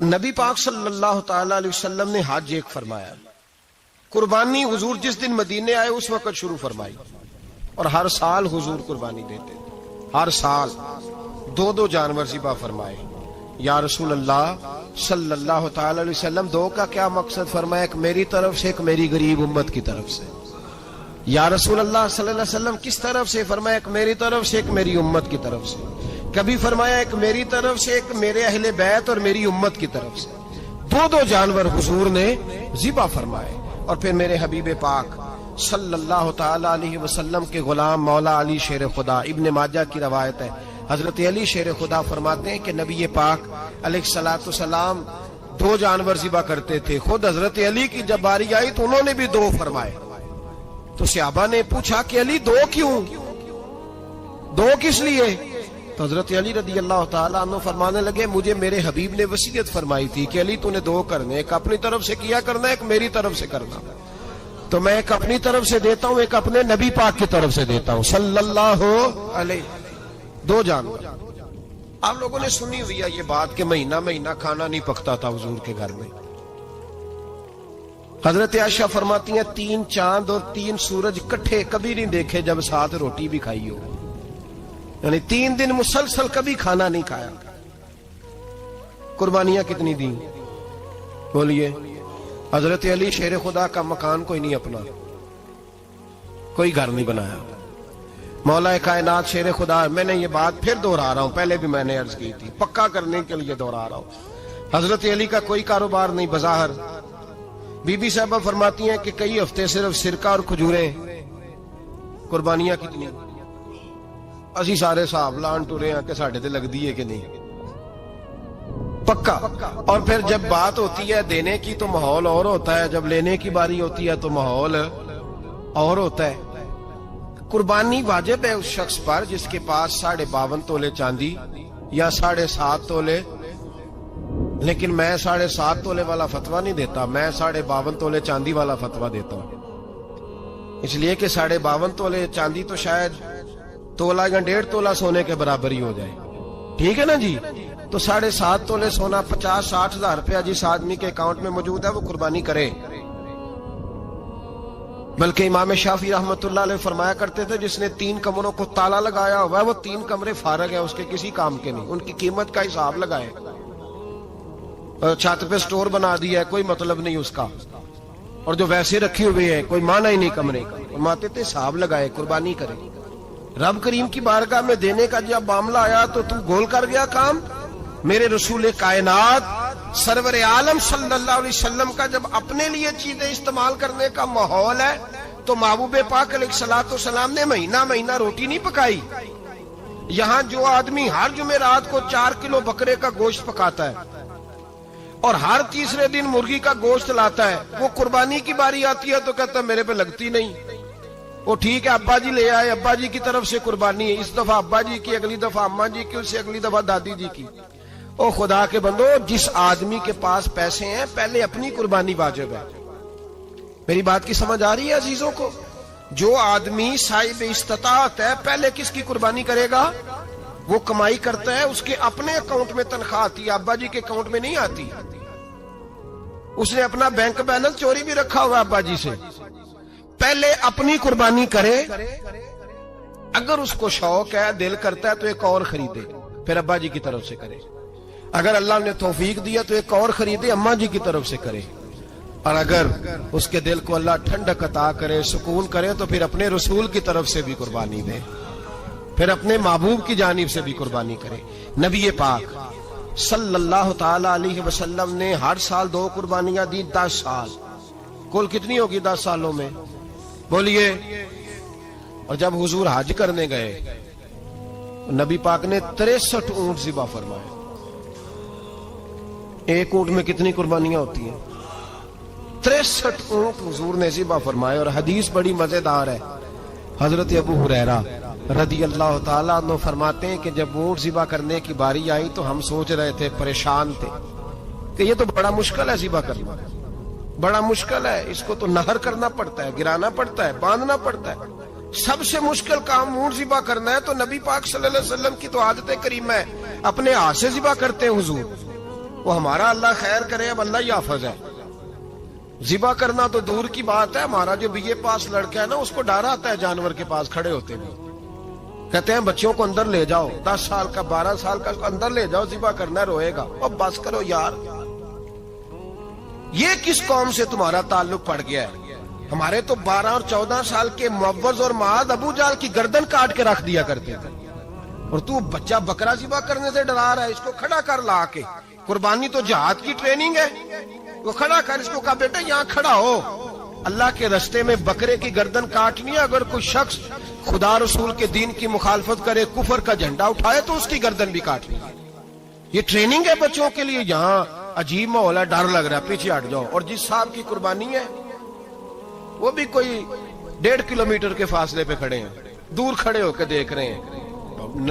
نبی پاک صلی اللہ تعالی علیہ وسلم نے حج ایک فرمایا، قربانی حضور جس دن مدینے آئے اس وقت شروع فرمائی، اور ہر سال حضور قربانی دیتے تھے، ہر سال دو جانور ذبح فرمائے۔ یا رسول اللہ صلی اللہ تعالی علیہ وسلم، دو کا کیا مقصد فرمایا؟ ایک میری طرف سے، ایک میری غریب امت کی طرف سے۔ یا رسول اللہ صلی اللہ علیہ وسلم کس طرف سے فرمایا؟ ایک میری طرف سے، ایک میری امت کی طرف سے۔ کبھی فرمایا ایک میری طرف سے، ایک میرے اہل بیت اور میری امت کی طرف سے۔ دو جانور حضور نے ذبح فرمائے، اور پھر میرے حبیب پاک صلی اللہ تعالی علیہ وسلم کے غلام مولا علی شیر خدا، ابن ماجہ کی روایت ہے، حضرت علی شیر خدا فرماتے ہیں کہ نبی پاک علیہ الصلوۃ والسلام دو جانور ذبح کرتے تھے۔ خود حضرت علی کی جب باری آئی تو انہوں نے بھی دو فرمائے، تو صحابہ نے پوچھا کہ علی دو کیوں، دو کس لیے؟ تو حضرت علی رضی اللہ تعالیٰ عنہ فرمانے لگے، مجھے میرے حبیب نے وصیت فرمائی تھی کہ علی تو نے دو کرنے، ایک اپنی طرف سے کیا کرنا، ایک میری طرف سے کرنا، تو میں ایک اپنی طرف سے دیتا ہوں، ایک اپنے نبی پاک کی طرف سے دیتا ہوں صلی اللہ علیہ۔ دو جانور۔ آپ لوگوں نے سنی ہوئی ہے یہ بات کہ مہینہ کھانا نہیں پکتا تھا حضور کے گھر میں۔ حضرت عائشہ فرماتی ہیں 3 چاند اور 3 سورج کٹھے کبھی نہیں دیکھے جب ساتھ روٹی بھی کھائی ہو، یعنی 3 دن مسلسل کبھی کھانا نہیں کھایا۔ قربانیاں کتنی دیں بولیے؟ حضرت علی شیر خدا کا مکان کوئی نہیں اپنا، کوئی گھر نہیں بنایا۔ مولا کائنات شیر خدا، میں نے یہ بات پھر دوہرا رہا ہوں، پہلے بھی میں نے عرض کی تھی، پکا کرنے کے لیے دوہرا رہا ہوں، حضرت علی کا کوئی کاروبار نہیں بظاہر۔ بی بی صاحبہ فرماتی ہیں کہ کئی ہفتے صرف سرکہ اور کھجوریں، قربانیاں کتنی؟ اسی سارے صاحب لان ٹورے ہیں کہ ساڑھے تے لگ دیئے کہ نہیں، پکا۔ اور پھر جب بات ہوتی ہے دینے کی تو ماحول اور ہوتا ہے، جب لینے کی باری ہوتی ہے تو ماحول اور ہوتا ہے۔ قربانی واجب ہے اس شخص پر جس کے پاس 52.5 تولے چاندی یا 7.5 تولے، لیکن میں 7.5 تولے والا فتویٰ نہیں دیتا، میں 52.5 تولے چاندی والا فتویٰ دیتا ہوں، اس لیے کہ 52.5 تولے چاندی تو شاید تولہ یا 1.5 تولہ سونے کے برابر ہی ہو جائے، ٹھیک ہے نا جی؟ تو 7.5 تولے سونا 50-60 ہزار روپیہ جس آدمی کے اکاؤنٹ میں موجود ہے وہ قربانی کرے۔ بلکہ امام شافعی رحمت اللہ علیہ فرمایا کرتے تھے جس نے 3 کمروں کو تالا لگایا ہوا ہے وہ 3 کمرے فارغ ہیں، اس کے کسی کام کے نہیں، ان کی قیمت کا حساب لگائے، چھت پہ سٹور بنا دیا ہے، کوئی مطلب نہیں اس کا، اور جو ویسے رکھے ہوئے ہیں کوئی معنی ہی نہیں کمرے کا، فرماتے تھے حساب لگائے، قربانی کرے۔ رب کریم کی بارگاہ میں دینے کا جب معاملہ آیا تو تو گول کر گیا کام۔ میرے رسول کائنات سرور عالم صلی اللہ علیہ وسلم کا جب اپنے لیے چیزیں استعمال کرنے کا ماحول ہے تو محبوب پاک علیہ الصلوۃ والسلام نے مہینہ روٹی نہیں پکائی۔ یہاں جو آدمی ہر جمعرات کو 4 کلو بکرے کا گوشت پکاتا ہے اور ہر تیسرے دن مرغی کا گوشت لاتا ہے، وہ قربانی کی باری آتی ہے تو کہتا ہے میرے پہ لگتی نہیں، وہ ٹھیک ہے ابا جی لے آئے، ابا جی کی طرف سے قربانی ہے، اس دفعہ ابا جی کی، اگلی دفعہ اماں جی کی، اس سے اگلی دفعہ دادی جی کی۔ او خدا کے بندو، جس آدمی کے پاس پیسے ہیں پہلے اپنی قربانی واجب ہے۔ میری بات کی سمجھ آ رہی ہے عزیزوں کو؟ جو آدمی صاحب استطاعت ہے پہلے کس کی قربانی کرے گا؟ وہ کمائی کرتا ہے، اس کے اپنے اکاؤنٹ میں تنخواہ آتی ہے، ابا جی کے اکاؤنٹ میں نہیں آتی۔ اس نے اپنا بینک بیلنس چوری بھی رکھا ہوا ابا جی سے، پہلے اپنی قربانی کرے، اگر اس کو شوق ہے، دل کرتا ہے تو ایک اور خریدے، پھر ابا جی کی طرف سے کرے، اگر اللہ نے توفیق دیا تو ایک اور خریدے، اماں جی کی طرف سے کرے، اور اگر اس کے دل کو اللہ ٹھنڈک عطا کرے، سکون کرے تو پھر اپنے رسول کی طرف سے بھی قربانی دے، پھر اپنے محبوب کی جانب سے بھی قربانی کرے۔ نبی پاک صلی اللہ تعالی علیہ وسلم نے ہر سال 2 قربانیاں دی، 10 سال، کل کتنی ہوگی 10 سالوں میں بولیے؟ اور جب حضور حج کرنے گئے نبی پاک نے 63 اونٹ ذبح فرمائے۔ ایک اونٹ میں کتنی قربانیاں ہوتی ہیں؟ 63 اونٹ حضور نے ذبح فرمائے۔ اور حدیث بڑی مزیدار ہے، حضرت ابو ہریرہ رضی اللہ تعالیٰ عنہ فرماتے ہیں کہ جب اونٹ ذبح کرنے کی باری آئی تو ہم سوچ رہے تھے، پریشان تھے کہ یہ تو بڑا مشکل ہے ذبح کرنا، بڑا مشکل ہے، اس کو تو نہر کرنا پڑتا ہے، گرانا پڑتا ہے، باندھنا پڑتا ہے، سب سے مشکل کام اونٹ ذبح کرنا ہے۔ تو نبی پاک صلی اللہ علیہ وسلم کی تو عادت کریمہ ہے، اپنے ہاتھ سے ذبح کرتے ہیں حضور، وہ ہمارا اللہ خیر کرے، اب اللہ ہی حافظ ہے. ذبح کرنا تو دور کی بات ہے، ہمارا جو BA پاس لڑکا ہے نا اس کو ڈر آتا ہے جانور کے پاس کھڑے ہوتے ہوئے. کہتے ہیں بچوں کو اندر لے جاؤ، 10 سال کا 12 سال کا اندر لے جاؤ، ذبح کرنا روئے گا. اور بس کرو یار، یہ کس قوم سے تمہارا تعلق پڑ گیا ہے؟ ہمارے تو 12 اور 14 سال کے معوذ اور معاذ ابو جہل کی گردن کاٹ کے رکھ دیا کرتے تھے، اور تو بچہ بکرا ذبح کرنے سے ڈرا رہا ہے. اس کو کھڑا کر لا کے، قربانی تو جہاد کی ٹریننگ ہے. وہ کھڑا کر، اس کو کہا بیٹا یہاں کھڑا ہو، اللہ کے رستے میں بکرے کی گردن کاٹنی ہے. اگر کوئی شخص خدا رسول کے دین کی مخالفت کرے، کفر کا جھنڈا اٹھائے تو اس کی گردن بھی کاٹنی ہے. یہ ٹریننگ ہے بچوں کے لیے. یہاں عجیب ماحول ہے، ڈر لگ رہا ہے، پیچھے ہٹ جاؤ. اور جس صاحب کی قربانی ہے وہ بھی کوئی 1.5 کلومیٹر کے فاصلے پہ کھڑے ہیں، دور کھڑے ہو کے دیکھ رہے ہیں.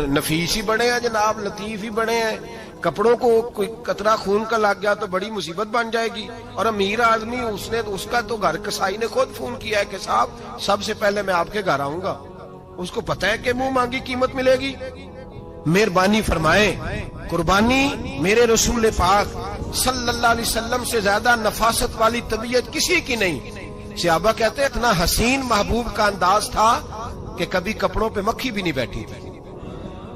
نفیس ہی بڑے ہیں جناب، لطیف ہی بڑے ہیں. کپڑوں کو کوئی قطرہ خون کا لگ گیا تو بڑی مصیبت بن جائے گی. اور امیر آدمی اس کا تو گھر کسائی نے خود فون کیا ہے کہ صاحب سب سے پہلے میں آپ کے گھر آؤں گا. اس کو پتہ ہے کہ منہ مانگی قیمت ملے گی. مہربانی فرمائیں، قربانی میرے رسول پاک صلی اللہ علیہ وسلم سے زیادہ نفاست والی طبیعت کسی کی نہیں. صحابہ کہتے ہیں اتنا حسین محبوب کا انداز تھا کہ کبھی کپڑوں پہ مکھی بھی نہیں بیٹھی تھی.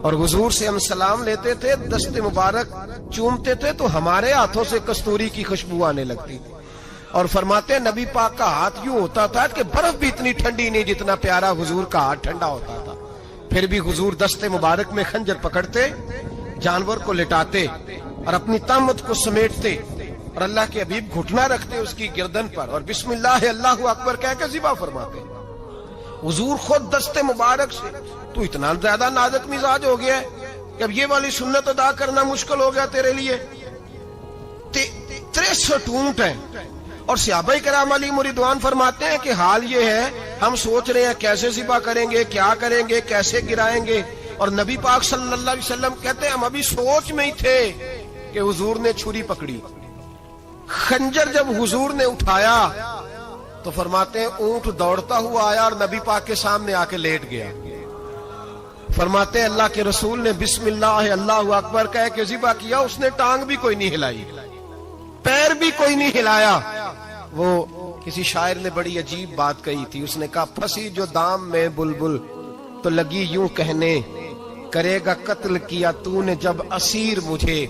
اور حضور سے ہم سلام لیتے تھے، دست مبارک چومتے تھے تو ہمارے ہاتھوں سے کستوری کی خوشبو آنے لگتی تھی. اور فرماتے ہیں نبی پاک کا ہاتھ یوں ہوتا تھا کہ برف بھی اتنی ٹھنڈی نہیں جتنا پیارا حضور کا ہاتھ ٹھنڈا ہوتا تھا. پھر بھی حضور دست مبارک میں خنجر پکڑتے، جانور کو لٹاتے اور اپنی طامت کو سمیٹتے، اور اللہ کے حبیب گھٹنا رکھتے اس کی گردن پر اور بسم اللہ اللہ اکبر کہہ کے ذبح فرماتے. حضور خود دست مبارک سے. تو اتنا زیادہ نازک مزاج ہو گیا ہے کہ اب یہ والی سنت ادا کرنا مشکل ہو گیا تیرے لیے. 63 اونٹ ہیں. اور صحابہ کرام علیہم رضوان فرماتے ہیں کہ حال یہ ہے ہم سوچ رہے ہیں کیسے ذبح کریں گے، کیا کریں گے، کیسے گرائیں گے. اور نبی پاک صلی اللہ علیہ وسلم کہتے ہیں ہم ابھی سوچ میں ہی تھے کہ حضور نے چھری پکڑی. خنجر جب حضور نے اٹھایا تو فرماتے ہیں اونٹ دوڑتا ہوا آیا اور نبی پاک کے سامنے آ کے لیٹ گیا. فرماتے ہیں اللہ کے رسول نے بسم اللہ اللہ اکبر کہہ کے ذبح کیا. اس نے ٹانگ بھی کوئی نہیں ہلائی، پیر بھی کوئی نہیں ہلایا. وہ کسی شاعر نے بڑی عجیب بات کہی تھی. اس نے کہا پھنسی جو دام میں بلبل تو لگی یوں کہنے، کرے گا قتل کیا تو نے جب اسیر مجھے،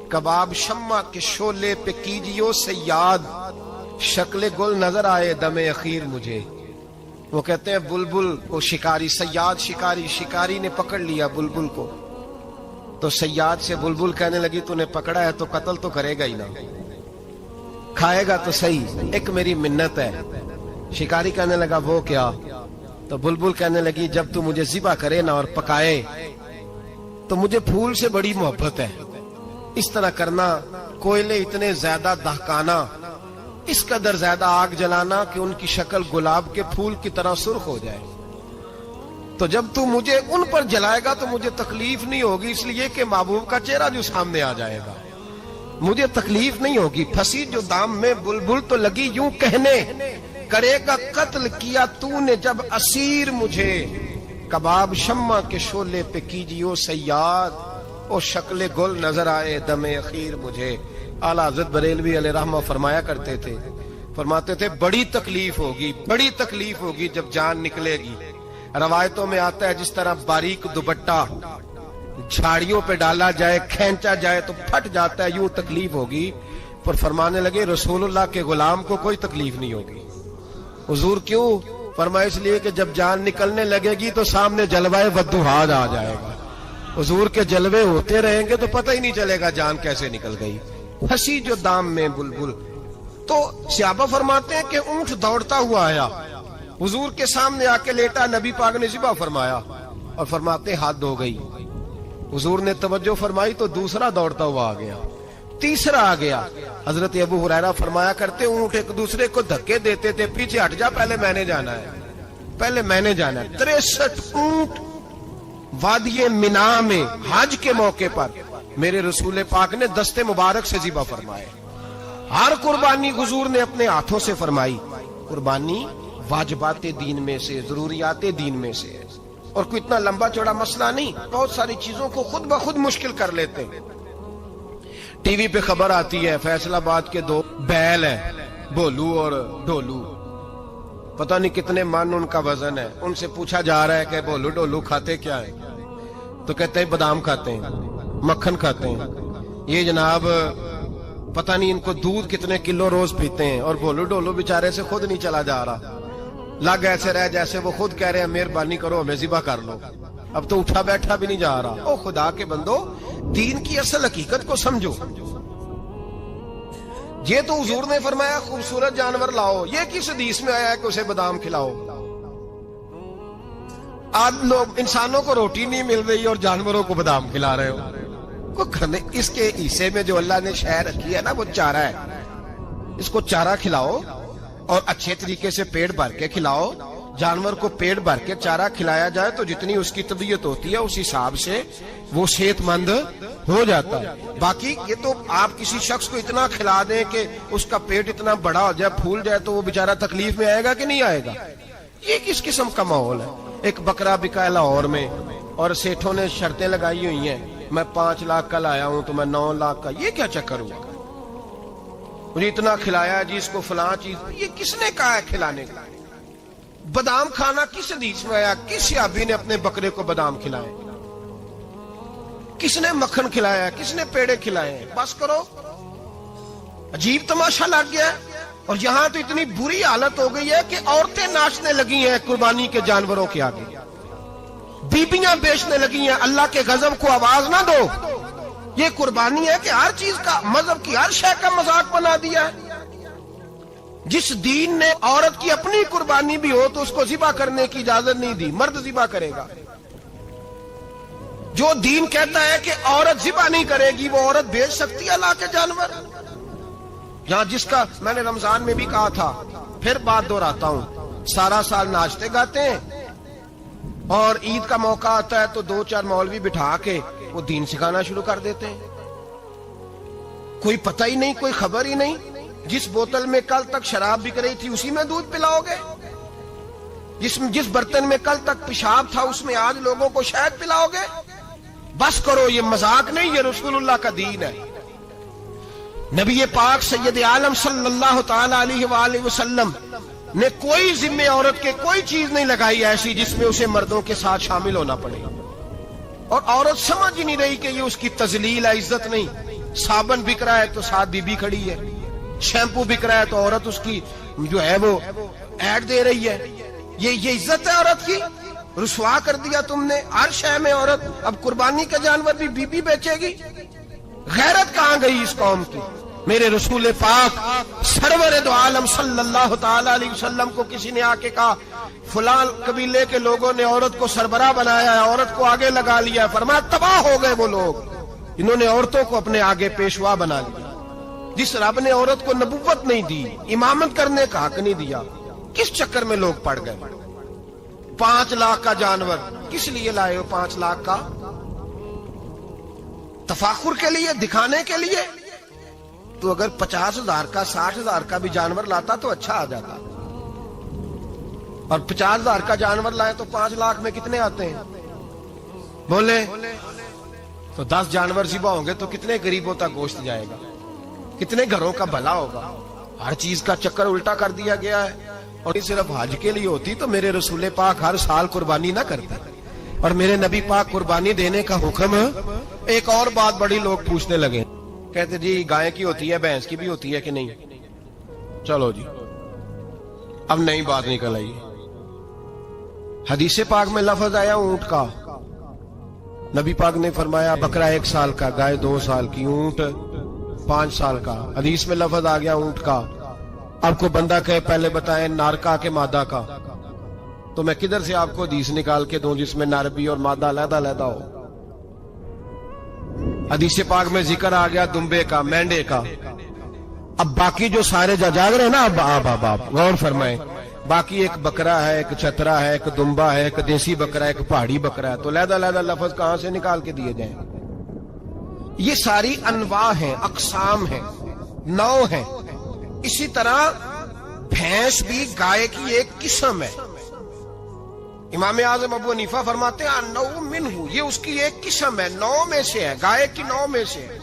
کباب شمع کے شعلے پہ کیجیو سیاد، شکل گل نظر آئے دم اخیر مجھے. وہ کہتے ہیں بلبل کو شکاری، سیاد شکاری نے پکڑ لیا بلبل کو، تو سیاد سے بلبل کہنے لگی تو نے پکڑا ہے تو قتل تو کرے گا ہی نا، کھائے گا تو صحیح، ایک میری منت ہے. شکاری کہنے لگا وہ کیا؟ تو بلبل کہنے لگی جب تو مجھے ذبح کرے نا اور پکائے تو مجھے پھول سے بڑی محبت ہے. اس طرح کرنا، کوئلے اتنے زیادہ دہکانا، اس قدر زیادہ آگ جلانا کہ ان کی شکل گلاب کے پھول کی طرح سرخ ہو جائے. تو جب تو مجھے ان پر جلائے گا تو مجھے تکلیف نہیں ہوگی، اس لیے کہ محبوب کا چہرہ جو سامنے آ جائے گا مجھے تکلیف نہیں ہوگی. پھنسی جو دام میں بلبل تو لگی یوں کہنے، کرے گا قتل کیا تو نے جب اسیر مجھے، کباب شمع کے شعلے پہ کیجیو سیاد، او شکل گل نظر آئے دم اخیر مجھے. اعلیٰ حضرت بریلوی علیہ رحمہ فرمایا کرتے تھے، فرماتے تھے بڑی تکلیف ہوگی جب جان نکلے گی. روایتوں میں آتا ہے جس طرح باریک دوپٹہ جھاڑیوں پہ ڈالا جائے، کھینچا جائے تو پھٹ جاتا ہے، یوں تکلیف ہوگی. پر فرمانے لگے رسول اللہ کے غلام کو کوئی تکلیف نہیں ہوگی. حضور کیوں؟ فرمایا اس لیے کہ جب جان نکلنے لگے گی تو سامنے جلوہ ودوحاد آ جائے گا. حضور کے جلوے ہوتے رہیں گے تو پتہ ہی نہیں چلے گا جان کیسے نکل گئی. پھنسی جو دام میں بلبل. تو صحابہ فرماتے ہیں کہ اونٹ دوڑتا ہوا آیا، حضور کے سامنے آ کے لیٹا، نبی پاک نے ذبح فرمایا اور فرماتے حد ہو گئی. حضور نے توجہ فرمائی تو دوسرا دوڑتا ہوا آ گیا، تیسرا آ گیا. حضرت ابو ہریرہ فرمایا کرتے اونٹ ایک دوسرے کو دھکے دیتے تھے، پیچھے ہٹ جا، پہلے میں نے جانا ہے. 63 اونٹ وادی منا میں حج کے موقع پر میرے رسول پاک نے دست مبارک سے ذبح فرمائے. ہر قربانی حضور نے اپنے ہاتھوں سے فرمائی. قربانی واجبات دین میں سے، ضروریات دین میں سے، اور کوئی اتنا لمبا چوڑا مسئلہ نہیں. بہت ساری چیزوں کو خود بخود مشکل کر لیتے ہیں. ٹی وی پہ خبر آتی ہے فیصل آباد کے 2 بیل ہیں، بھولو اور ڈھولو، پتہ نہیں کتنے من ان کا وزن ہے. ان سے پوچھا جا رہا ہے کہ بھولو ڈھولو کھاتے کیا ہیں؟ تو کہتے ہیں بادام کھاتے ہیں، مکھن کھاتے ہیں. یہ جناب پتہ نہیں ان کو دودھ کتنے کلو روز پیتے ہیں، اور بھولو ڈھولو بیچارے سے خود نہیں چلا جا رہا، لگ ایسے رہ جیسے وہ خود کہہ رہے ہیں مہربانی کرو ہمیں ذبح کر لو. اب تو اٹھا بیٹھا بھی نہیں جا رہا. او خدا کے بندو، دین کی اصل حقیقت کو سمجھو. یہ تو حضور نے فرمایا خوبصورت جانور لاؤ، یہ کس حدیث میں آیا ہے کہ اسے بادام کھلاؤ؟ آج لوگ انسانوں کو روٹی نہیں مل رہی اور جانوروں کو بادام کھلا رہے ہو. اس کے حصے میں جو اللہ نے شے رکھی ہے نا وہ چارہ ہے، اس کو چارہ کھلاؤ اور اچھے طریقے سے پیٹ بھر کے کھلاؤ. جانور کو پیٹ بھر کے چارہ کھلایا جائے تو جتنی اس کی طبیعت ہوتی ہے اس حساب سے وہ صحت مند ہو جاتا ہے. باقی یہ تو آپ کسی شخص کو اتنا کھلا دیں کہ اس کا پیٹ اتنا بڑا ہو جائے، پھول جائے، تو وہ بیچارہ تکلیف میں آئے گا کہ نہیں آئے گا؟ یہ کس قسم کا ماحول ہے؟ ایک بکرا بکا ہے لاہور میں اور سیٹھوں نے شرطیں لگائی ہوئی ہیں، میں 5 لاکھ کا لایا ہوں تو میں 9 لاکھ کا. یہ کیا چکر ہوا؟ مجھے اتنا کھلایا جی اس کو فلاں چیز. یہ کس نے کہا ہے کھلانے کا؟ بادام کھانا کس حدیث میں آیا؟ کس صحابی نے اپنے بکرے کو بادام کھلائے؟ کس نے مکھن کھلایا؟ کس نے پیڑے کھلائے؟ بس کرو، عجیب تماشا لگ گیا. اور یہاں تو اتنی بری حالت ہو گئی ہے کہ عورتیں ناچنے لگی ہیں قربانی کے جانوروں کے آگے، بیبیاں بیچنے لگی ہیں. اللہ کے غضب کو آواز نہ دو. یہ قربانی ہے کہ ہر چیز کا، مذہب کی ہر شے کا مذاق بنا دیا ہے. جس دین نے عورت کی اپنی قربانی بھی ہو تو اس کو ذبح کرنے کی اجازت نہیں دی، مرد ذبح کرے گا. جو دین کہتا ہے کہ عورت ذبح نہیں کرے گی، وہ عورت بیچ سکتی ہے اللہ کے جانور؟ یہاں جس کا میں نے رمضان میں بھی کہا تھا، پھر بات دہراتا ہوں، سارا سال ناچتے گاتے ہیں اور عید کا موقع آتا ہے تو 2-4 مولوی بٹھا کے وہ دین سکھانا شروع کر دیتے ہیں. کوئی پتہ ہی نہیں، کوئی خبر ہی نہیں. جس بوتل میں کل تک شراب بک رہی تھی اسی میں دودھ پلاؤ گے؟ جس برتن میں کل تک پیشاب تھا اس میں آج لوگوں کو شہد پلاؤ گے؟ بس کرو، یہ مذاق نہیں، یہ رسول اللہ کا دین ہے. نبی پاک سید عالم صلی اللہ تعالی علیہ وآلہ وسلم نے کوئی ذمہ عورت کے کوئی چیز نہیں لگائی ایسی جس میں اسے مردوں کے ساتھ شامل ہونا پڑے. اور عورت سمجھ ہی نہیں رہی کہ یہ اس کی تذلیل ہے، عزت نہیں. صابن بک رہا ہے تو ساتھ بی بی کھڑی ہے، شیمپو بک رہا ہے تو عورت اس کی جو ہے وہ ایڈ دے رہی ہے. یہ عزت ہے عورت کی؟ رسوا کر دیا تم نے ہر شے میں عورت. اب قربانی کا جانور بھی بی بی بیچے گی؟ غیرت کہاں گئی اس قوم کی؟ میرے رسول پاک سرور دو عالم صلی اللہ تعالی علیہ وسلم کو کسی نے آ کے کہا فلاں قبیلے کے لوگوں نے عورت کو سربراہ بنایا ہے، عورت کو آگے لگا لیا ہے. فرمایا تباہ ہو گئے وہ لوگ، انہوں نے عورتوں کو اپنے آگے پیشوا بنا لیا. جس رب نے عورت کو نبوت نہیں دی، امامت کرنے کا حق نہیں دیا، کس چکر میں لوگ پڑ گئے؟ 5 لاکھ کا جانور کس لیے لائے ہو؟ 5 لاکھ کا تفاخر کے لیے، دکھانے کے لیے؟ تو اگر 50,000 کا 60,000 کا بھی جانور لاتا تو اچھا آ جاتا. اور 50,000 کا جانور لائے تو 5 لاکھ میں کتنے آتے ہیں؟ بولے تو 10 جانور ذبح ہوں گے تو کتنے غریبوں تک گوشت جائے گا؟ کتنے گھروں کا بھلا ہوگا؟ ہر چیز کا چکر الٹا کر دیا گیا ہے. اور یہ صرف حج کے لیے ہوتی تو میرے رسول پاک ہر سال قربانی نہ کرتے. اور میرے نبی پاک قربانی دینے کا حکم. ایک اور بات بڑی لوگ پوچھنے لگے، کہتے جی گائے کی ہوتی ہے، بھینس کی بھی ہوتی ہے کہ نہیں؟ چلو جی اب نئی بات نکل آئی. حدیث پاک میں لفظ آیا اونٹ کا، نبی پاک نے فرمایا بکرا 1 سال کا، گائے 2 سال کی، اونٹ 5 سال کا. حدیث میں لفظ آ گیا اونٹ کا. آپ کو بندہ کہے پہلے بتائیں نر کا کہ مادہ کا، تو میں کدھر سے آپ کو حدیث نکال کے دوں جس میں نر بھی اور مادہ علیحدہ علیحدہ ہو؟ حدیث پاک میں ذکر آ گیا دمبے کا، مینڈے کا. اب باقی جو سارے جاگ رہے ہیں نا، اب غور فرمائیں، باقی ایک بکرا ہے، ایک چترا ہے، ایک دمبا ہے، ایک دیسی بکرا ہے، ایک پہاڑی بکرا ہے، تو علیحدہ علیحدہ لفظ کہاں سے نکال کے دیے جائیں؟ یہ ساری انواع ہیں، اقسام ہیں، نوع ہیں. اسی طرح بھینس بھی گائے کی ایک قسم ہے. امام اعظم ابو حنیفہ فرماتے ہیں النوع منہ، یہ اس کی ایک قسم ہے، نوع میں سے ہے، گائے کی نوع میں سے ہے.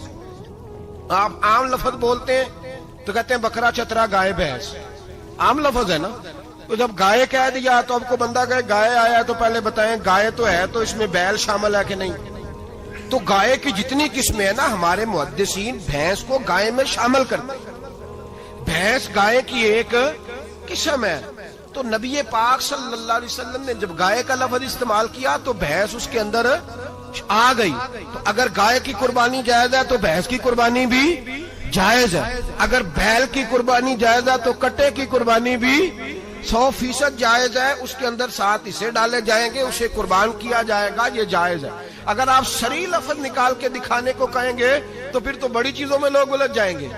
آپ عام لفظ بولتے ہیں تو کہتے ہیں بکرا چترا گائے بھینس، عام لفظ ہے نا. تو جب گائے کہہ دیا تو اب کو بندہ کہے گائے آیا تو پہلے بتائیں گائے تو ہے تو اس میں بیل شامل ہے کہ نہیں. تو گائے کی جتنی قسمیں ہیں نا ہمارے محدثین بھینس کو گائے میں شامل کرتے ہیں. بھینس گائے کی ایک قسم ہے. تو نبی پاک صلی اللہ علیہ وسلم نے جب گائے کا لفظ استعمال کیا تو بھینس اس کے اندر آ گئی. تو اگر گائے کی قربانی جائز ہے تو بھینس کی قربانی بھی جائز ہے. اگر بیل کی قربانی جائز ہے تو کٹے کی قربانی بھی 100% جائز ہے. اس کے اندر 7 حصے ڈالے جائیں گے، اسے قربان کیا جائے گا، یہ جائز ہے. اگر آپ صریح لفظ نکال کے دکھانے کو کہیں گے تو پھر تو بڑی چیزوں میں لوگ الجھ جائیں گے.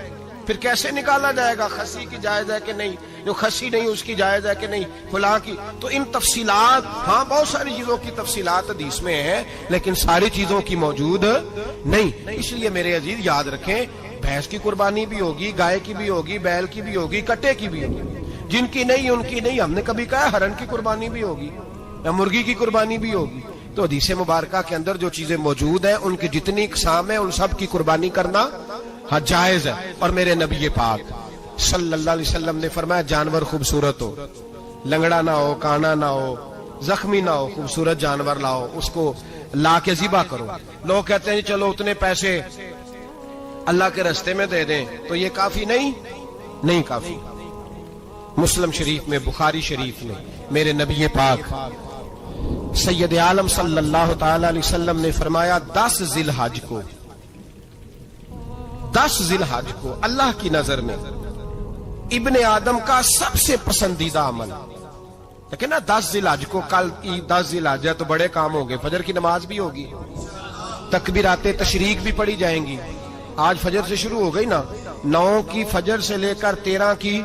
پھر کیسے نکالا جائے گا خسی کی جائز ہے کہ نہیں، جو خسی نہیں اس کی جائز ہے کہ نہیں، فلاں کی. تو ان تفصیلات، ہاں بہت ساری چیزوں کی تفصیلات حدیث میں ہیں لیکن ساری چیزوں کی موجود نہیں. اس لیے میرے عزیز یاد رکھیں، بھینس کی قربانی بھی ہوگی، گائے کی بھی ہوگی، بیل کی بھی ہوگی، کٹے کی بھی ہوگی. جن کی نہیں ان کی نہیں. ہم نے کبھی کہا ہرن کی قربانی بھی ہوگی یا مرغی کی قربانی بھی ہوگی. تو حدیث مبارکہ کے اندر جو چیزیں موجود ہیں ان کی جتنی اقسام ہیں ان سب کی قربانی کرنا ہاں جائز ہے. اور میرے نبی پاک صلی اللہ علیہ وسلم نے فرمایا جانور خوبصورت ہو، لنگڑا نہ ہو، کانا نہ ہو، زخمی نہ ہو، خوبصورت جانور لاؤ، اس کو لا کے ذبح کرو. لوگ کہتے ہیں چلو اتنے پیسے اللہ کے راستے میں دے دیں تو یہ کافی نہیں کافی. مسلم شریف میں، بخاری شریف میں میرے نبی پاک سید عالم صلی اللہ تعالی علیہ وسلم نے فرمایا 10 ذی الحج کو اللہ کی نظر میں ابن آدم کا سب سے پسندیدہ عمل. لیکن نا 10 ذی الحج کو، کل 10 ذی الحج ہے تو بڑے کام ہوں گے. فجر کی نماز بھی ہوگی، تکبیرات تشریق بھی پڑھی جائیں گی. آج فجر سے شروع ہو گئی نا، 9 کی فجر سے لے کر 13 کی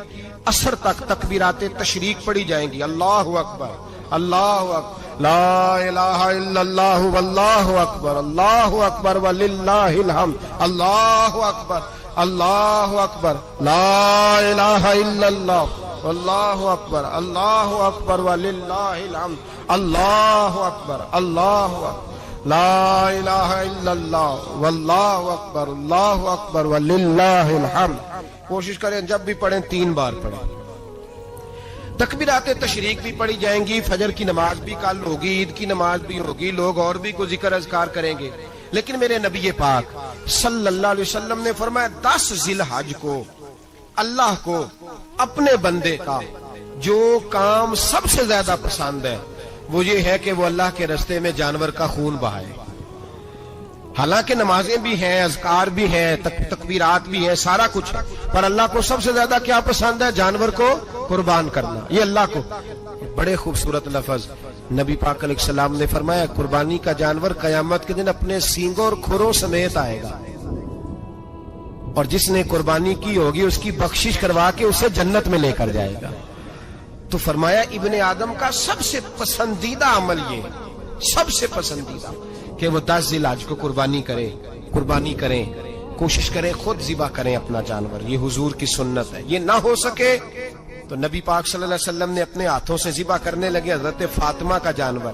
عصر تک تکبیرات تشریق پڑھی جائیں گی. اللہ اکبر، اللہ اکبر، لا الہ الا اللہ واللہ اکبر، اللہ اکبر وللہ الحمد، اللہ اکبر، اللہ اکبر، لا الہ الا اللہ واللہ اکبر، اللہ اکبر وللہ الحمد، اللہ اکبر، اللہ اکبر، لا الہ الا اللہ واللہ اکبر، اللہ اکبر وللہ الحمد. کوشش کریں جب بھی پڑھیں 3 بار پڑھیں. تکبیرات تشریق بھی پڑھی جائیں گی. فجر کی نماز بھی کل ہوگی، عید کی نماز بھی ہوگی، لوگ اور بھی کوئی ذکر اذکار کریں گے. لیکن میرے نبی پاک صلی اللہ علیہ وسلم نے فرمایا 10 ذی الحج کو اللہ کو اپنے بندے کا جو کام سب سے زیادہ پسند ہے وہ یہ ہے کہ وہ اللہ کے راستے میں جانور کا خون بہائے. حالانکہ نمازیں بھی ہیں، اذکار بھی ہیں، تکبیرات بھی ہیں، سارا کچھ ہے، پر اللہ کو سب سے زیادہ کیا پسند ہے؟ جانور کو قربان کرنا. یہ اللہ کو بڑے خوبصورت لفظ نبی پاک علیہ السلام نے فرمایا قربانی کا جانور قیامت کے دن اپنے سینگوں اور کھروں سمیت آئے گا، اور جس نے قربانی کی ہوگی اس کی بخشش کروا کے اسے جنت میں لے کر جائے گا. تو فرمایا ابن آدم کا سب سے پسندیدہ عمل یہ، سب سے پسندیدہ، کہ وہ 10 ذی الحج کو قربانی کریں، کوشش کریں خود ذبح کریں اپنا جانور. یہ حضور کی سنت ہے. یہ نہ ہو سکے تو نبی پاک صلی اللہ علیہ وسلم نے اپنے ہاتھوں سے ذبح کرنے لگے حضرت فاطمہ کا جانور.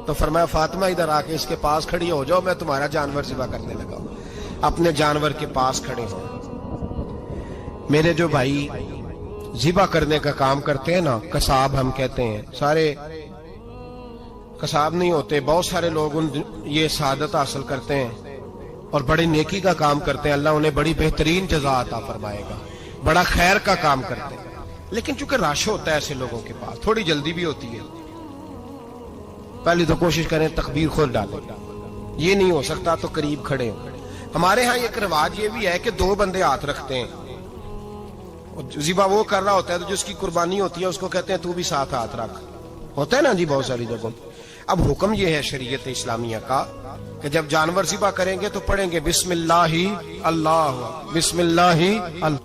تو فرمایا فاطمہ ادھر آ کے اس کے پاس کھڑی ہو جاؤ، میں تمہارا جانور ذبح کرنے لگا ہوں. اپنے جانور کے پاس کھڑے ہو. میرے جو بھائی ذبح کرنے کا کام کرتے ہیں نا، قصاب ہم کہتے ہیں، سارے قصاب نہیں ہوتے، بہت سارے لوگ یہ سعادت حاصل کرتے ہیں اور بڑی نیکی کا کام کرتے ہیں. اللہ انہیں بڑی بہترین جزا عطا فرمائے گا، بڑا خیر کا کام کرتے ہیں. لیکن چونکہ رش ہوتا ہے ایسے لوگوں کے پاس، تھوڑی جلدی بھی ہوتی ہے. پہلی تو کوشش کریں تکبیر خود ڈالیں، یہ نہیں ہو سکتا تو قریب کھڑے ہوں. ہمارے ہاں ایک رواج یہ بھی ہے کہ 2 بندے ہاتھ رکھتے ہیں، ذبح وہ کر رہا ہوتا ہے تو جس کی قربانی ہوتی ہے اس کو کہتے ہیں تو بھی ساتھ ہاتھ رکھ. ہوتا ہے نا جی بہت ساری جگہوں. اب حکم یہ ہے شریعت اسلامیہ کا کہ جب جانور ذبح کریں گے تو پڑھیں گے بسم اللہ اللہ، بسم اللہ اللہ.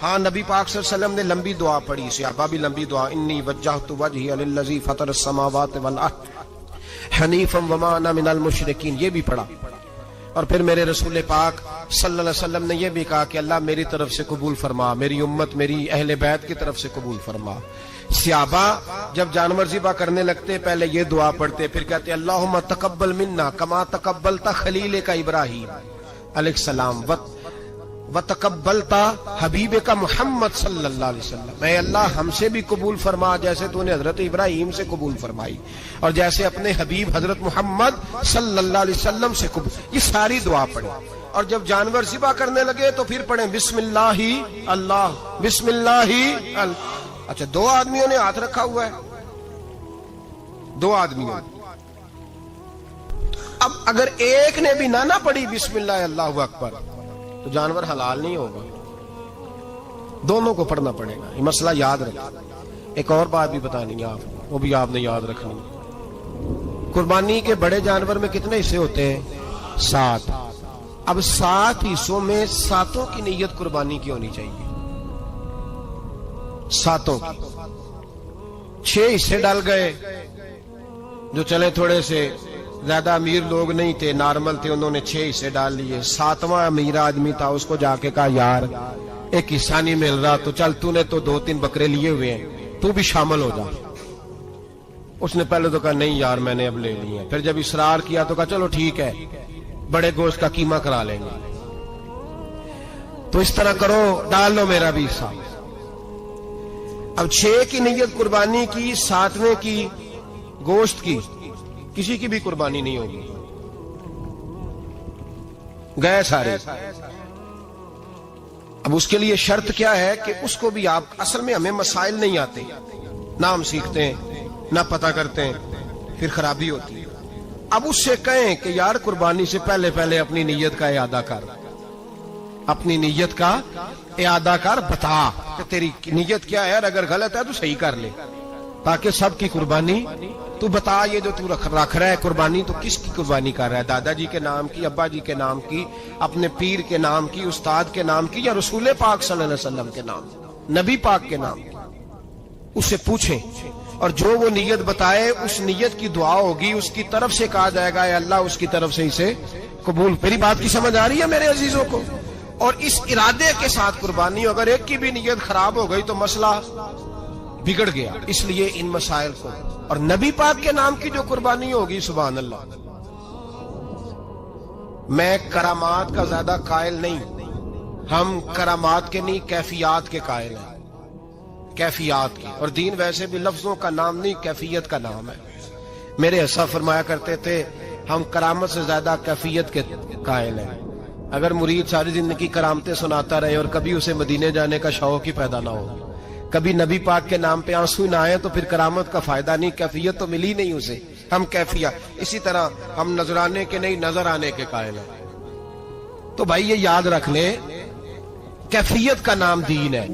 ہاں نبی پاک صلی اللہ علیہ وسلم نے لمبی دعا پڑھی، صحابہ بھی لمبی دعا، انی وجہت وجہی للذی فطر السماوات والارض حنیفا وما انا من المشرکین، یہ بھی پڑھا. اور پھر میرے رسول پاک صلی اللہ علیہ وسلم نے یہ بھی کہا کہ اللہ میری طرف سے قبول فرما، میری امت، میری اہل بیت کی طرف سے قبول فرما. صحابہ جب جانور ذبح کرنے لگتے پہلے یہ دعا پڑھتے، پھر کہتے اللہم تقبل منا کما تقبلت خلیلک ابراہیم علیہ السلام وَتَقَبَّلْتَ حبیب کا محمد صلی اللہ علیہ وسلم، اے اللہ ہم سے بھی قبول فرما جیسے تو نے حضرت ابراہیم سے قبول فرمائی اور جیسے اپنے حبیب حضرت محمد صلی اللہ علیہ وسلم سے قبول۔ یہ ساری دعا پڑھیں، اور جب جانور ذبح کرنے لگے تو پھر پڑھیں بسم اللہ اللہ، بسم اللہ اللہ۔ اچھا، دو آدمیوں نے ہاتھ رکھا ہوا ہے، دو آدمیوں، اب اگر ایک نے بھی نہ پڑھی بسم اللہ اللہ اکبر تو جانور حلال نہیں ہوگا، دونوں کو پڑھنا پڑے گا۔ یہ مسئلہ یاد رکھیں۔ ایک اور بات بھی بتانی ہے آپ، وہ بھی آپ نے یاد رکھنی۔ قربانی کے بڑے جانور میں کتنے حصے ہوتے ہیں؟ 7۔ اب 7 حصوں میں 7 کی نیت قربانی کی ہونی چاہیے، 7 کی۔ 6 حصے ڈال گئے، جو چلے تھوڑے سے زیادہ امیر لوگ نہیں تھے، نارمل تھے، انہوں نے 6 حصے ڈال لیے۔ 7واں امیر آدمی تھا، اس کو جا کے کہا یار ایک حصہ نہیں مل رہا، تو چل تو نے تو 2-3 بکرے لیے ہوئے ہیں، تو بھی شامل ہو جا۔ اس نے پہلے تو کہا نہیں یار میں نے اب لے لی ہیں، پھر جب اصرار کیا تو کہا چلو ٹھیک ہے بڑے گوشت کا قیمہ کرا لیں گے۔ تو اس طرح کرو، ڈال لو میرا بھی حصہ۔ اب 6 کی نیت قربانی کی، 7ویں کی گوشت کی، کسی کی بھی قربانی نہیں ہوگی، گئے سارے۔ اب اس کے لیے شرط کیا ہے کہ اس کو بھی آپ، اصل میں ہمیں مسائل نہیں آتے، نہ ہم سیکھتے ہیں نہ پتہ کرتے ہیں، پھر خرابی ہوتی ہے۔ اب اس سے کہیں کہ یار قربانی سے پہلے اپنی نیت کا اعادہ کر، اپنی نیت کا اعادہ کر، بتا کہ تیری نیت کیا ہے، اگر غلط ہے تو صحیح کر لے، تاکہ سب کی قربانی تو بتا۔ یہ جو تو رکھ رہا ہے قربانی، تو کس کی قربانی کر رہا ہے؟ دادا جی کے نام کی، ابا جی کے نام کی، اپنے پیر کے نام کی، استاد کے نام کی، یا رسول پاک صلی اللہ علیہ وسلم کے نام، نبی پاک کے نام کی؟ اس سے پوچھیں، اور جو وہ نیت بتائے اس نیت کی دعا ہوگی، اس کی طرف سے کہا جائے گا اے اللہ اس کی طرف سے اسے قبول۔ میری بات کی سمجھ آ رہی ہے میرے عزیزوں کو؟ اور اس ارادے کے ساتھ قربانی، اگر ایک کی بھی نیت خراب ہو گئی تو مسئلہ بگڑ گیا۔ اس لیے ان مسائل کو، اور نبی پاک کے نام کی جو قربانی ہوگی، سبحان اللہ، میں کرامات کا زیادہ قائل نہیں، ہم کرامات کے نہیں کیفیات کے قائل ہیں، کیفیات کی۔ اور دین ویسے بھی لفظوں کا نام نہیں، کیفیت کا نام ہے۔ میرے حصہ فرمایا کرتے تھے ہم کرامت سے زیادہ کیفیت کے قائل ہیں۔ اگر مرید ساری زندگی کرامتیں سناتا رہے اور کبھی اسے مدینے جانے کا شوق ہی پیدا نہ ہو، کبھی نبی پاک کے نام پہ آنسو نہ آئے، تو پھر کرامت کا فائدہ نہیں، کیفیت تو ملی نہیں اسے، ہم کیفیت۔ اسی طرح ہم نظرانے کے نہیں، نظر آنے کے قائل ہیں۔ تو بھائی یہ یاد رکھ لیں، کیفیت کا نام دین ہے۔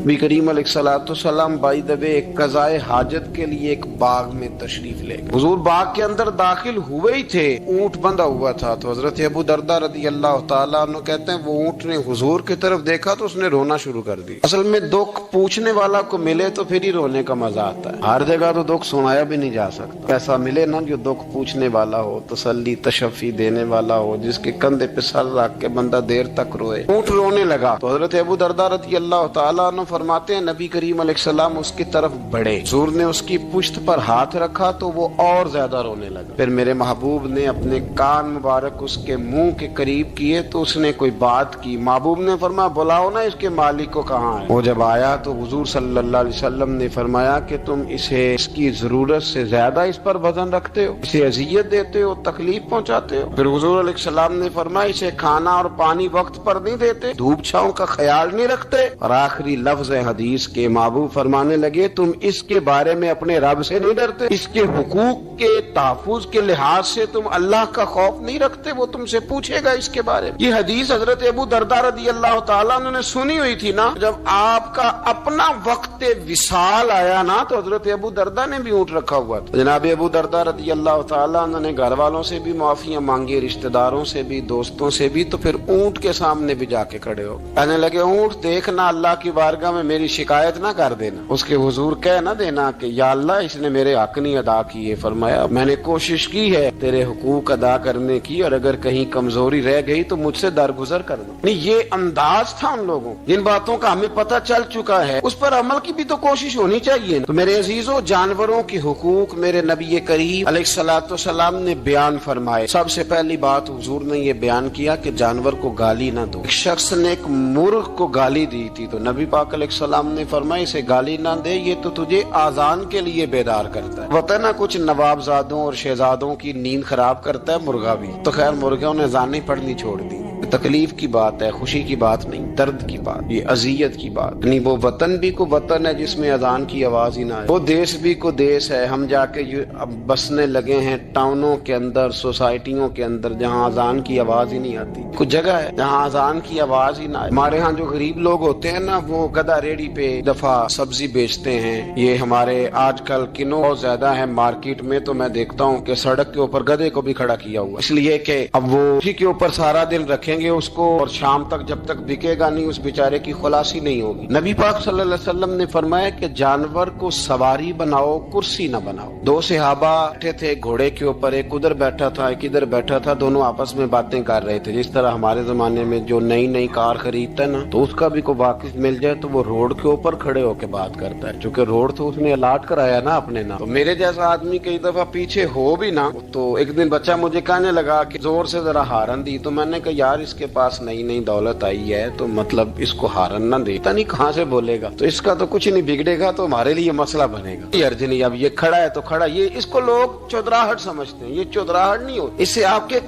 نبی کریم علیہ الصلوۃ والسلام بائی دا وے ایک قضائے حاجت کے لیے ایک باغ میں تشریف لے گئے۔ حضور باغ کے اندر داخل ہوئے ہی تھے، اونٹ بندھا ہوا تھا، تو حضرت ابو درداء رضی اللہ تعالیٰ عنہ کہتے ہیں وہ اونٹ نے حضور کی طرف دیکھا تو اس نے رونا شروع کر دی۔ اصل میں دکھ پوچھنے والا کو ملے تو پھر ہی رونے کا مزہ آتا ہے، ہر جگہ تو دکھ سنایا بھی نہیں جا سکتا۔ ایسا ملے نا جو دکھ پوچھنے والا ہو، تسلی تشفی دینے والا ہو، جس کے کندھے پہ سر رکھ کے بندہ دیر تک روئے۔ اونٹ رونے لگا تو حضرت ابو درداء رضی اللہ تعالیٰ عنہ فرماتے ہیں نبی کریم علیہ السلام اس کی طرف بڑھے، حضور نے اس کی پشت پر ہاتھ رکھا تو وہ اور زیادہ رونے لگا۔ پھر میرے محبوب نے اپنے کان مبارک اس کے منہ کے قریب کیے تو اس نے کوئی بات کی۔ محبوب نے فرمایا بلاؤ نا اس کے مالک کو کہاں ہے۔ وہ جب آیا تو حضور صلی اللہ علیہ وسلم نے فرمایا کہ تم اسے اس کی ضرورت سے زیادہ اس پر وزن رکھتے ہو، اسے اذیت دیتے ہو، تکلیف پہنچاتے ہو۔ پھر حضور علیہ السلام نے فرمایا اسے کھانا اور پانی وقت پر نہیں دیتے، دھوپ چھاؤں کا خیال نہیں رکھتے۔ اور آخری لفظ حدیث کے محبوب فرمانے لگے تم اس کے بارے میں اپنے رب سے نہیں ڈرتے، اس کے حقوق کے تحفظ کے لحاظ سے تم اللہ کا خوف نہیں رکھتے، وہ تم سے پوچھے گا اس کے بارے میں۔ یہ حدیث حضرت ابو درداء رضی اللہ تعالیٰ عنہ نے سنی ہوئی تھی نا۔ جب آپ کا اپنا وقت وصال آیا نا تو حضرت ابو درداء نے بھی اونٹ رکھا ہوا تھا۔ جناب ابو درداء رضی اللہ تعالیٰ عنہ نے گھر والوں سے بھی معافیاں مانگی، رشتہ داروں سے بھی، دوستوں سے بھی، تو پھر اونٹ کے سامنے بھی جا کے کھڑے ہو کہنے لگے اونٹ دیکھنا اللہ کی بارگاہ میں میری شکایت نہ کر دینا، اس کے حضور کہہ نہ دینا کہ یا اللہ اس نے میرے حق نہیں ادا کیے۔ فرمایا میں نے کوشش کی ہے تیرے حقوق ادا کرنے کی، اور اگر کہیں کمزوری رہ گئی تو مجھ سے درگزر کر دو۔ نہیں، یہ انداز تھا ان لوگوں، جن باتوں کا ہمیں پتہ چل چکا ہے اس پر عمل کی بھی تو کوشش ہونی چاہیے۔ تو میرے عزیزوں، جانوروں کے حقوق میرے نبی کریم علیہ الصلوۃ والسلام نے بیان فرمائے۔ سب سے پہلی بات حضور نے یہ بیان کیا کہ جانور کو گالی نہ دو۔ ایک شخص نے ایک مرغ کو گالی دی تھی تو نبی پاک علیہ السلام نے فرمایا اسے گالی نہ دے، یہ تو تجھے آذان کے لیے بیدار کرتا ہے۔ پتہ نہ کچھ نوابزادوں اور شہزادوں کی نیند خراب کرتا ہے مرغا بھی، تو خیر مرغوں نے اذانیں پڑھنی چھوڑ دی۔ تکلیف کی بات ہے، خوشی کی بات نہیں، درد کی بات، یہ اذیت کی بات نہیں۔ وہ وطن بھی کو وطن ہے جس میں اذان کی آواز ہی نہ آئے، وہ دیس بھی کو دیس ہے۔ ہم جا کے اب بسنے لگے ہیں ٹاؤنوں کے اندر، سوسائٹیوں کے اندر، جہاں اذان کی آواز ہی نہیں آتی۔ کچھ جگہ ہے جہاں اذان کی آواز ہی نہ آئے۔ ہمارے ہاں جو غریب لوگ ہوتے ہیں نا، وہ گدا ریڑھی پہ دفعہ سبزی بیچتے ہیں۔ یہ ہمارے آج کل کنو بہت زیادہ ہے مارکیٹ میں، تو میں دیکھتا ہوں کہ سڑک کے اوپر گدے کو بھی کھڑا کیا ہوا، اس لیے کہ اب وہ اسی کے اوپر سارا دن رکھیں گے اس کو، اور شام تک جب تک بکے گا نہیں اس بیچارے کی خلاصی نہیں ہوگی۔ نبی پاک صلی اللہ علیہ وسلم نے فرمایا کہ جانور کو سواری بناؤ، کرسی نہ بناؤ۔ دو صحابہ بیٹھے تھے گھوڑے کے اوپر، ایک ادھر بیٹھا تھا ایک ادھر بیٹھا تھا، دونوں آپس میں باتیں کر رہے تھے۔ جس طرح ہمارے زمانے میں جو نئی نئی کار خریدتا ہے نا، تو اس کا بھی کوئی واقف مل جائے تو وہ روڈ کے اوپر کھڑے ہو کے بات کرتا ہے، چونکہ روڈ تو اس نے الاٹ کرایا نا اپنے نام۔ تو میرے جیسا آدمی کئی دفعہ پیچھے ہو بھی نا، تو ایک دن بچہ مجھے کہنے لگا کہ زور سے ذرا ہارن دی، تو میں نے کہا یار اس کے پاس نئی نئی دولت آئی ہے تو مطلب اس کو ہارن نہ دے، پتہ نہیں کہاں سے بولے گا، تو اس کا تو کچھ نہیں بگڑے گا، تو ہمارے لیے مسئلہ بنے گا۔ یہ ارج نہیں، اب یہ کھڑا ہے تو کھڑا، یہ اس کو لوگ چودراہٹ سمجھتے ہیں، یہ چودراہٹ نہیں ہوتی، اس سے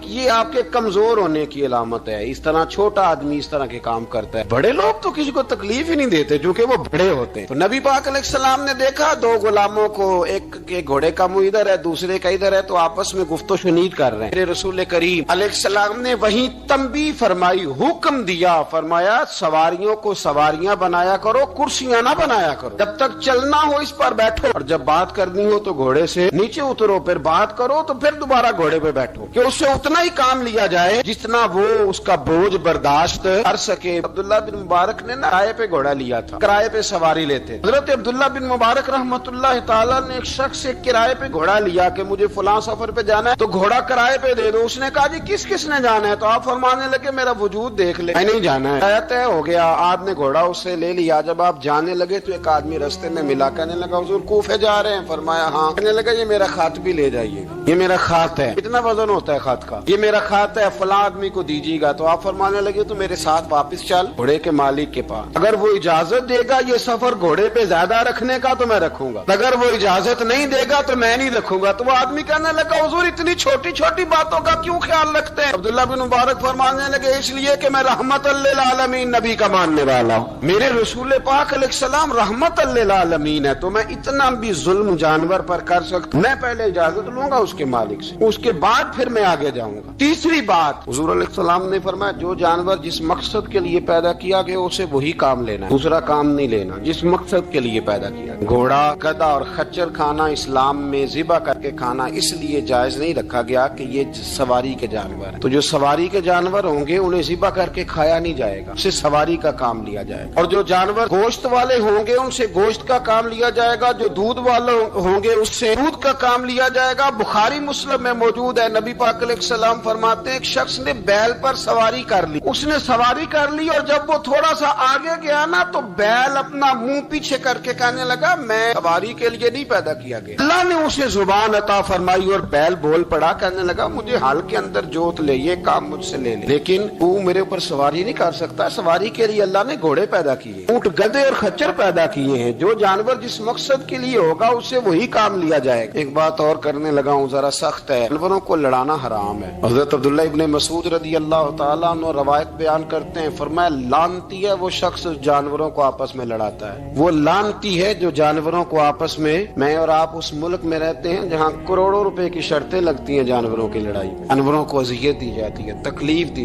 یہ آپ کے کمزور ہونے کی علامت ہے۔ اس طرح چھوٹا آدمی اس طرح کے کام کرتا ہے، بڑے لوگ تو کسی کو تکلیف ہی نہیں دیتے کیونکہ وہ بڑے ہوتے ہیں۔ تو نبی پاک علیہ السلام نے دیکھا دو غلاموں کو، ایک کے گھوڑے کا منہ ادھر ہے دوسرے کا ادھر ہے، تو آپس میں گفت و شنید کر رہے ہیں۔ میرے رسول کریم علیہ السلام نے وہیں تنبیہ فرمائی، حکم دیا، فرمایا سواریوں کو سواریاں بنایا کرو، کرسیاں نہ بنایا کرو، جب تک چلنا ہو اس پر بیٹھو، اور جب بات کرنی ہو تو گھوڑے سے نیچے اترو، پھر بات کرو تو پھر دوبارہ گھوڑے پہ بیٹھو، کہ اس سے اتنا ہی کام لیا جائے جتنا وہ اس کا بوجھ برداشت کر سکے۔ عبداللہ بن مبارک نے کرائے پہ گھوڑا لیا تھا، کرائے پہ سواری لیتے۔ حضرت عبداللہ بن مبارک رحمۃ اللہ تعالیٰ نے ایک شخص سے کرائے پہ گھوڑا لیا کہ مجھے فلاں سفر پہ جانا ہے تو گھوڑا کرائے پہ دے دو۔ اس نے کہا جی کس کس نے جانا ہے؟ تو آپ فرمانے لگے میرا وجود دیکھ لے، میں نہیں جانا ہے۔ طے ہو گیا، آپ نے گھوڑا اس سے لے لیا۔ جب آپ جانے لگے تو ایک آدمی رستے میں ملا، کہنے لگا حضور کوفے جا رہے ہیں؟ فرمایا ہاں۔ کہنے لگا یہ میرا خط بھی لے جائیے گا، یہ میرا خط ہے، اتنا وزن ہوتا ہے خط کا، یہ میرا خط ہے، فلاں آدمی کو دیجیے گا۔ تو آپ فرمانے لگے تو میرے ساتھ واپس چل گھوڑے کے مالک کے پاس، اگر وہ اجازت دے گا یہ سفر گھوڑے پہ زیادہ رکھنے کا تو میں رکھوں گا، اگر وہ اجازت نہیں دے گا تو میں نہیں رکھوں گا۔ تو وہ آدمی کہنے لگا حضور اتنی چھوٹی چھوٹی باتوں کا کیوں خیال رکھتے ہیں؟ عبداللہ بن مبارک فرمانے لگے اس لیے کہ میں رحمت للعالمین نبی کا ماننے والا ہوں، میرے رسول پاک علیہ السلام رحمت للعالمین ہے، تو میں اتنا بھی ظلم جانور پر کر سکتا، میں پہلے اجازت لوں گا اس کے مالک سے، اس کے بعد پھر میں آگے جاؤں گا۔ تیسری بات حضور علیہ السلام نے فرمایا جو جانور جس مقصد کے لیے پیدا کیا گیا اسے وہی کام لینا ہے، دوسرا کام نہیں لینا، جس مقصد کے لیے پیدا کیا گیا۔ گھوڑا، گدھا اور خچر کھانا اسلام میں ذبح کر کے کھانا اس لیے جائز نہیں رکھا گیا کہ یہ سواری کے جانور ہیں، تو جو سواری کے جانور ہوں گے انہیں ذبح کر کے کھایا نہیں جائے گا، اسے سواری کا کام لیا جائے گا، اور جو جانور گوشت والے ہوں گے ان سے گوشت کا کام لیا جائے گا، جو دودھ والے ہوں گے اس سے دودھ کا کام لیا جائے گا۔ بخاری مسلم میں موجود ہے، نبی پاک علیہ السلام فرماتے ہیں ایک شخص نے بیل پر سواری کر لی، اس نے سواری کر لی اور جب وہ تھوڑا سا آگے گیا نا تو بیل اپنا منہ پیچھے کر کے کہنے لگا میں سواری کے لیے نہیں پیدا کیا گیا۔ اللہ نے اسے زبان عطا فرمائی اور بیل بول پڑا، کہنے لگا مجھے حال کے اندر جوت لے، یہ کام مجھ سے لے لے، لیکن تو میرے اوپر سواری نہیں کر سکتا، سواری کے لیے اللہ نے گھوڑے پیدا کیے، اونٹ، گدھے اور خچر پیدا کیے ہیں، جو جانور جس مقصد کے لیے ہوگا اس سے وہی کام لیا جائے گا۔ ایک بات اور کرنے لگا ہوں، ذرا سخت ہے، جانوروں کو لڑانا حرام ہے۔ حضرت عبداللہ ابن مسعود رضی اللہ تعالیٰ عنہ روایت بیان کرتے ہیں، فرمایا لعنتی ہے وہ شخص جانوروں کو آپس میں لڑاتا ہے، وہ لعنتی ہے جو جانوروں کو آپس میں اور آپ اس ملک میں رہتے ہیں جہاں کروڑوں روپے کی شرطیں لگتی ہیں جانوروں کی لڑائی، جانوروں کو اذیت دی جاتی ہے، تکلیف دی